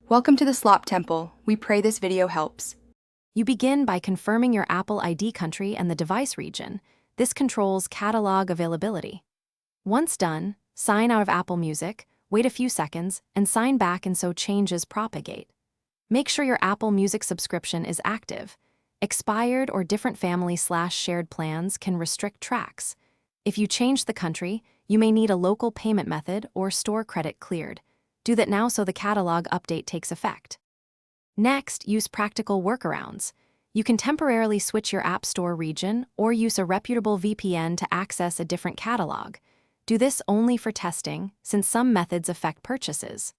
Welcome to the Slop Temple. We pray this video helps. You begin by confirming your Apple ID country and the device region. This controls catalog availability. Once done, sign out of Apple Music, wait a few seconds, and sign back and so changes propagate. Make sure your Apple Music subscription is active. Expired or different family/shared plans can restrict tracks. If you change the country, you may need a local payment method or store credit cleared. Do that now so the catalog update takes effect. Next, use practical workarounds. You can temporarily switch your App Store region or use a reputable VPN to access a different catalog. Do this only for testing, since some methods affect purchases.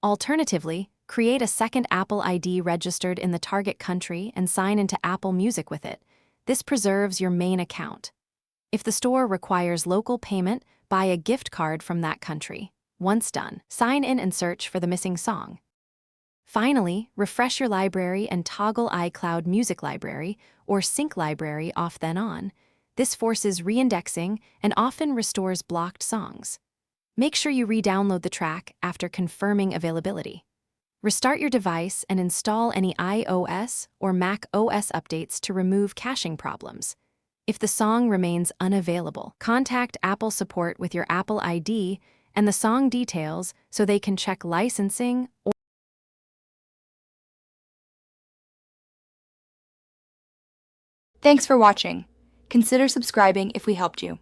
Alternatively, create a second Apple ID registered in the target country and sign into Apple Music with it. This preserves your main account. If the store requires local payment, buy a gift card from that country. Once done, sign in and search for the missing song. Finally, refresh your library and toggle iCloud Music Library or Sync Library off then on. This forces reindexing and often restores blocked songs. Make sure you re-download the track after confirming availability. Restart your device and install any iOS or Mac OS updates to remove caching problems. If the song remains unavailable, contact Apple support with your Apple ID and the song details so they can check licensing or Thanks for watching. Consider subscribing if we helped you.